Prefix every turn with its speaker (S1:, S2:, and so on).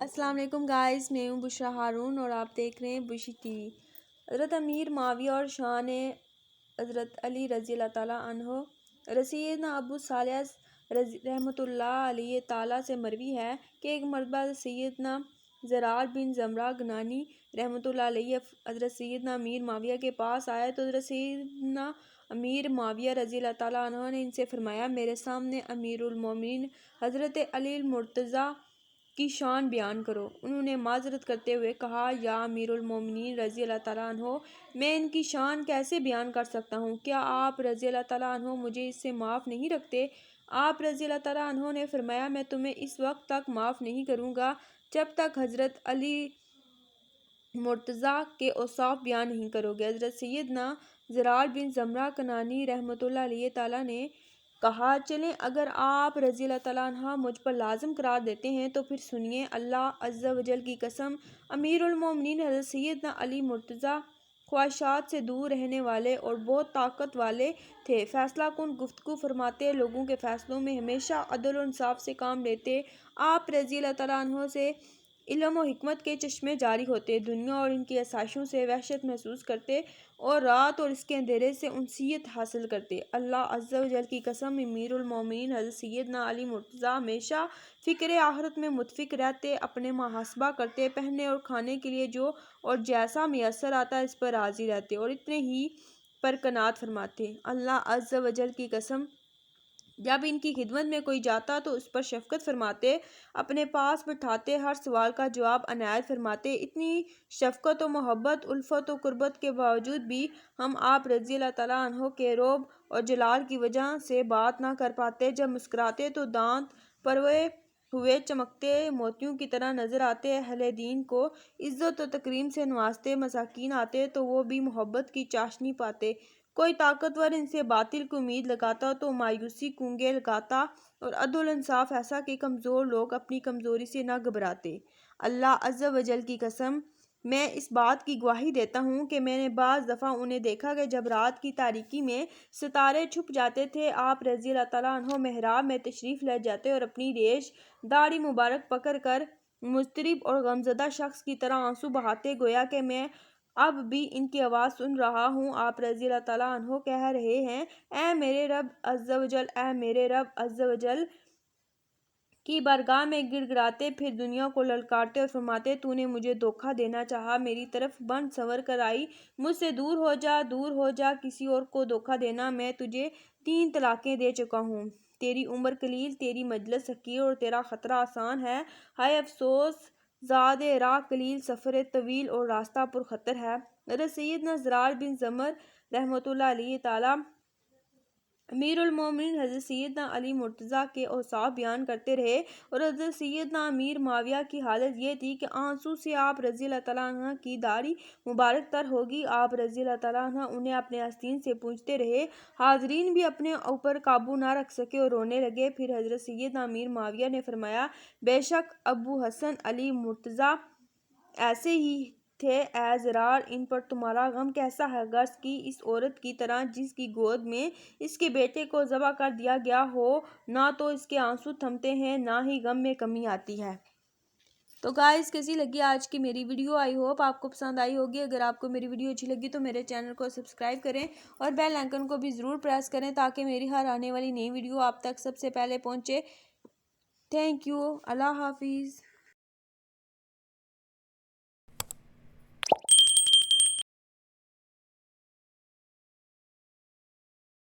S1: السلام علیکم گائز، میں ہوں بشرا ہارون اور آپ دیکھ رہے ہیں بشی ٹی وی۔ حضرت امیر معاویہ اور شان حضرت علی رضی اللہ تعالیٰ عنہ سیدنا ابو صالح رحمۃ اللہ علیہ تعالیٰ سے مروی ہے کہ ایک مرتبہ سیدنا زرار بن زمرہ گنانی رحمۃ اللہ علیہ حضرت سیدنا امیر معاویہ کے پاس آئے تو حضرت سیدنا امیر معاویہ رضی اللہ تعالیٰ عنہ نے ان سے فرمایا، میرے سامنے امیر المومنین حضرت علی المرتضیٰ کی شان بیان کرو۔ انہوں نے معذرت کرتے ہوئے کہا، یا امیر المومنین رضی اللہ تعالیٰ عنہ، میں ان کی شان کیسے بیان کر سکتا ہوں؟ کیا آپ رضی اللہ تعالیٰ عنہ مجھے اس سے معاف نہیں رکھتے؟ آپ رضی اللہ تعالیٰ عنہ نے فرمایا، میں تمہیں اس وقت تک معاف نہیں کروں گا جب تک حضرت علی مرتضیٰ کے اوصاف بیان نہیں کرو گے۔ حضرت سیدنا زرار بن زمرہ کنانی رحمۃ اللہ علیہ تعالیٰ نے کہا، چلیں اگر آپ رضی اللہ تعالیٰ عنہ مجھ پر لازم قرار دیتے ہیں تو پھر سنیے، اللہ عز و جل کی قسم، امیر المومنین حضرت سیدنا علی مرتضیٰ خواہشات سے دور رہنے والے اور بہت طاقت والے تھے، فیصلہ کن گفتگو فرماتے، لوگوں کے فیصلوں میں ہمیشہ عدل و انصاف سے کام لیتے، آپ رضی اللہ تعالیٰ عنہ سے علم و حکمت کے چشمے جاری ہوتے، دنیا اور ان کی آسائشوں سے وحشت محسوس کرتے اور رات اور اس کے اندھیرے سے انسیت حاصل کرتے۔ اللہ عز و جل کی قسم، امیر المومنین حضرت سیدنا علی مرتضیٰ ہمیشہ فکر آخرت میں متفق رہتے، اپنے محاسبہ کرتے، پہننے اور کھانے کے لیے جو اور جیسا میسر آتا اس پر راضی رہتے اور اتنے ہی پر قناعت فرماتے۔ اللہ عز و جل کی قسم، جب ان کی خدمت میں کوئی جاتا تو اس پر شفقت فرماتے، اپنے پاس بٹھاتے، ہر سوال کا جواب عنایت فرماتے۔ اتنی شفقت و محبت، الفت و قربت کے باوجود بھی ہم آپ رضی اللہ تعالیٰ عنہ کے رعب اور جلال کی وجہ سے بات نہ کر پاتے۔ جب مسکراتے تو دانت پروے ہوئے چمکتے موتیوں کی طرح نظر آتے، اہل دین کو عزت و تکریم سے نوازتے، مساکین آتے تو وہ بھی محبت کی چاشنی پاتے، کوئی طاقتور ان سے باطل کی امید لگاتا تو مایوسی کونگے لگاتا، اور عدل و انصاف ایسا کہ کمزور لوگ اپنی کمزوری سے نہ گھبراتے۔ اللہ عز و جل کی قسم، میں اس بات کی گواہی دیتا ہوں کہ میں نے بعض دفعہ انہیں دیکھا کہ جب رات کی تاریکی میں ستارے چھپ جاتے تھے، آپ رضی اللہ تعالیٰ عنہ محراب میں تشریف لے جاتے اور اپنی ریش داڑھی مبارک پکڑ کر مضطرب اور غمزدہ شخص کی طرح آنسو بہاتے، گویا کہ میں اب بھی ان کی آواز سن رہا ہوں۔ آپ رضی اللہ تعالیٰ عنہ کہہ رہے ہیں، اے میرے رب عز و جل، اے میرے رب عز و جل کی بارگاہ میں گڑ گڑاتے، پھر دنیا کو للکارتے اور فرماتے، تو نے مجھے دھوکہ دینا چاہا، میری طرف بن سنور کر آئی، مجھ سے دور ہو جا، دور ہو جا، کسی اور کو دھوکہ دینا، میں تجھے 3 طلاقیں دے چکا ہوں، تیری عمر قلیل، تیری مجلس حقیر اور تیرا خطرہ آسان ہے، ہائے افسوس، زاد راہ قلیل، سفر طویل اور راستہ پر خطر ہے۔ حضرت سیدنا زرار بن زمرہ رحمۃ اللہ علیہ تعالیٰ امیر المومنین حضرت سیدنا علی مرتضیٰ کے اوصاف بیان کرتے رہے، اور حضرت سیدنا امیر معاویہ کی حالت یہ تھی کہ آنسو سے آپ رضی اللہ تعالیٰ عنہ کی داڑھی مبارک تر ہوگی۔ آپ رضی اللہ تعالیٰ عنہ انہیں اپنے آستین سے پوچھتے رہے، حاضرین بھی اپنے اوپر قابو نہ رکھ سکے اور رونے لگے۔ پھر حضرت سیدنا امیر معاویہ نے فرمایا، بے شک ابو حسن علی مرتضیٰ ایسے ہی تھے، اے زرار، ان پر تمہارا غم کیسا ہے؟ غرض کی اس عورت کی طرح جس کی گود میں اس کے بیٹے کو ذبح کر دیا گیا ہو، نہ تو اس کے آنسو تھمتے ہیں، نہ ہی غم میں کمی آتی ہے۔ تو گائز، کیسی لگی آج کی میری ویڈیو؟ آئی ہوپ آپ کو پسند آئی ہوگی۔ اگر آپ کو میری ویڈیو اچھی لگی تو میرے چینل کو سبسکرائب کریں اور بیل آئیکن کو بھی ضرور پریس کریں تاکہ میری ہر آنے والی نئی ویڈیو آپ تک سب سے پہلے پہنچے۔ تھینک یو، اللہ حافظ۔